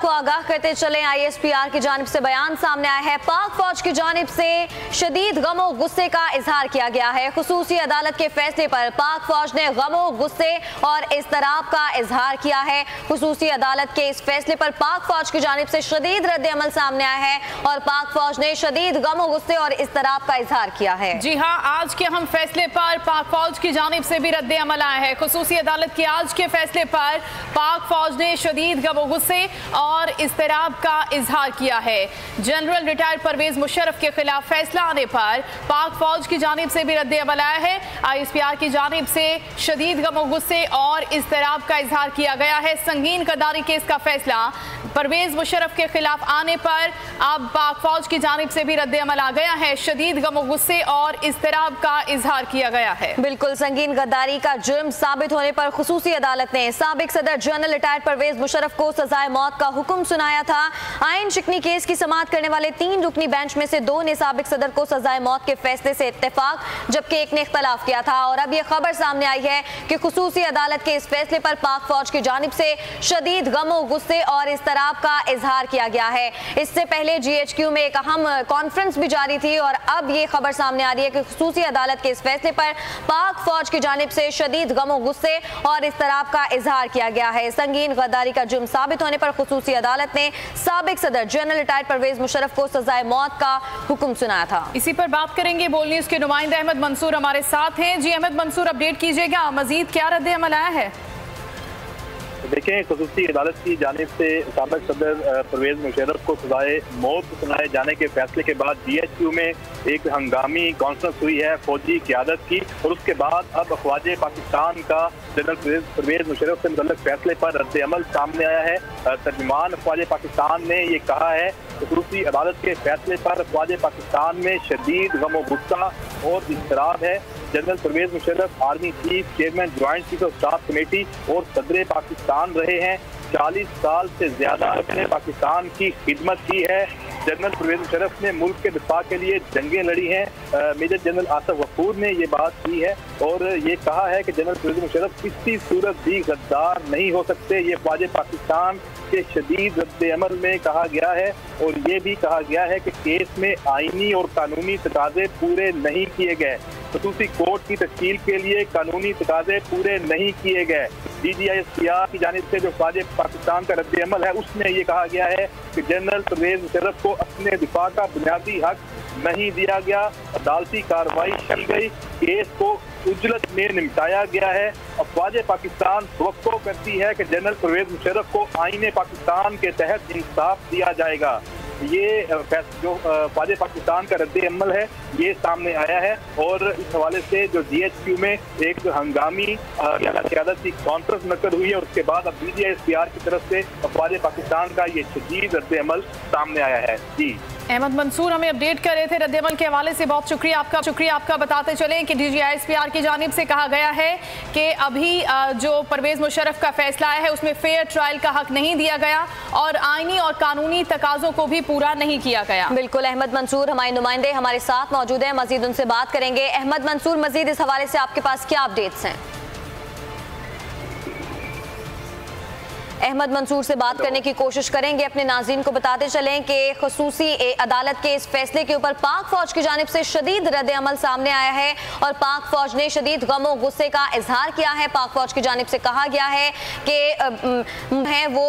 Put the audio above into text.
को आगाह करते चले, ISPR की जानिब से बयान सामने आया है। पाक फौज की जानिब से शदीद गमो गुस्से का इजहार किया गया है। खुसूसी अदालत के फैसले पर पाक फौज ने गमो गुस्से और इज़्तिराब का इजहार किया है। खुसूसी अदालत के इस फैसले पर पाक फौज की जानिब से शदीद रद्द अमल सामने आया है और पाक फौज ने शदीद गमो गुस्से और इज़्तिराब का इजहार किया है। जी हाँ, आज के अहम फैसले पर पाक फौज की जानिब से भी रद्द अमल आया है। खुसूसी अदालत के आज के फैसले पर पाक फौज ने शदीद गमो गुस्से और इज़्तिराब का इजहार किया है। जनरल रिटायर्ड परवेज मुशर्रफ के खिलाफ फैसला आने पर पाक फौज की जानिब से भी रद्द अमल आया है। ISPR की जानिब से शदीद गमो गुस्से और इज़्तिराब का इजहार किया गया है। संगीन क़र्दारी केस का फैसला परवेज मुशर्रफ के खिलाफ आने पर अब पाक फौज की जानिब से भी रद्द अमल आ गया है। शदीद गमो गुस्से और इज़्तिराब का इजहार किया गया है। बिल्कुल, संगीन गद्दारी का जुर्म साबित होने पर खुसूसी अदालत ने साबिक सदर जनरल रिटायर्ड परवेज मुशर्रफ को सजाए मौत का हुक्म सुनाया था। आइन शिकनी केस की समाअत करने वाले 3 रुकनी बेंच में से 2 ने साबिक सदर को सजाए मौत के फैसले से इत्तेफाक, जबकि एक ने इख्तलाफ किया था। और अब यह खबर सामने आई है कि खुसूसी अदालत के इस फैसले पर पाक फौज की जानिब से शदीद गमो गुस्से और इज़्तिराब का इजहार किया गया है। इससे पहले GHQ में एक अहम कॉन्फ्रेंस भी जारी थी और अब ये खबर सामने आ रही है कि खुसूसी अदालत के इस फैसले पर पाक फौज की जानिब से शदीद गमो गुस्से और इज़्तिराब का इजहार किया गया है। संगीन गद्दारी का जुर्म साबित होने पर खुसूसी अदालत ने साबिक सदर जनरल रिटायर्ड परवेज मुशर्रफ को सजाए मौत का हुक्म सुनाया था। इसी पर बात करेंगे। बोल न्यूज़ के नुमाइंदे अहमद मंसूर हमारे साथ हैं। जी अहमद मंसूर, अपडेट कीजिएगा, मजीद क्या रद्द अमल आया है? देखें, खुसूसी अदालत की जानिब से साबिक सदर परवेज मुशर्रफ को सजाए मौत सुनाए जाने के फैसले के बाद GHQ में एक हंगामी कॉन्फ्रेंस हुई है फौजी क़यादत की, और उसके बाद अब ख्वाजा पाकिस्तान का जनरल परवेज मुशर्रफ से मुतल्लिक़ फैसले पर रद्द अमल सामने आया है। तर्जुमान ख्वाजा पाकिस्तान ने ये कहा है खुसूसी अदालत के फैसले पर ख्वाजा पाकिस्तान में शदीद गमो गुस्सा और इज़्तिराब है। General Pervez Musharraf army chief, chairman joint chief of staff committee और सदर पाकिस्तान रहे हैं। 40 साल से ज्यादा अपने पाकिस्तान की खिदमत की है। जनरल परवेज मुशर्रफ ने मुल्क के दिफा के लिए जंगें लड़ी हैं। मेजर जनरल आसिफ गफूर ने ये बात की है और ये कहा है कि जनरल परवेज मुशर्रफ किसी सूरत भी गद्दार नहीं हो सकते। ये ख्वाजा पाकिस्तान के शदीद रद्द अमल में कहा गया है और ये भी कहा गया है कि केस में आईनी और कानूनी तकाजे पूरे नहीं किए गए। खुसूसी कोर्ट की तश्कील के लिए कानूनी तकाजे पूरे नहीं किए गए। DGISPR की जानिब से जो ख्वाजा पाकिस्तान का रद्द अमल है उसमें ये कहा गया है कि जनरल परवेज मुशर्रफ को अपने दिफा का बुनियादी हक नहीं दिया गया। अदालती कार्रवाई की गई, केस को उजलत में निपटाया गया है। अब ख्वाजा पाकिस्तान तवक्को करती है कि जनरल परवेज मुशर्रफ को आईने पाकिस्तान के तहत इंसाफ दिया जाएगा। ये जो ख्वाजा पाकिस्तान का रद्द अमल है ये सामने आया है और इस हवाले से जो GHQ में एक हंगामी क़यादत की कॉन्फ्रेंस मुनक़्क़द हुई है, उसके बाद अब DGISPR की तरफ से ख्वाजा पाकिस्तान का ये शदीद रद्द अमल सामने आया है। जी अहमद मंसूर हमें अपडेट कर रहे थे रद्द अमल के हवाले से, बहुत शुक्रिया आपका। बताते चलें कि DGISPR की जानिब से कहा गया है कि अभी जो परवेज मुशर्रफ का फैसला आया है उसमें फेयर ट्रायल का हक नहीं दिया गया और आईनी और कानूनी तकाजों को भी पूरा नहीं किया गया। बिल्कुल, अहमद मंसूर हमारे नुमाइंदे हमारे साथ मौजूद हैं, मजीद उनसे बात करेंगे। अहमद मंसूर, मजीद इस हवाले से आपके पास क्या अपडेट्स हैं? अहमद मंसूर से बात करने की कोशिश करेंगे। अपने नाज़रीन को बताते चलें कि खुसूसी अदालत के इस फैसले के ऊपर पाक फौज की जानिब से शदीद रद्द अमल सामने आया है और पाक फौज ने शदीद गमो गुस्से का इजहार किया है। पाक फौज की जानिब से कहा गया है कि है वो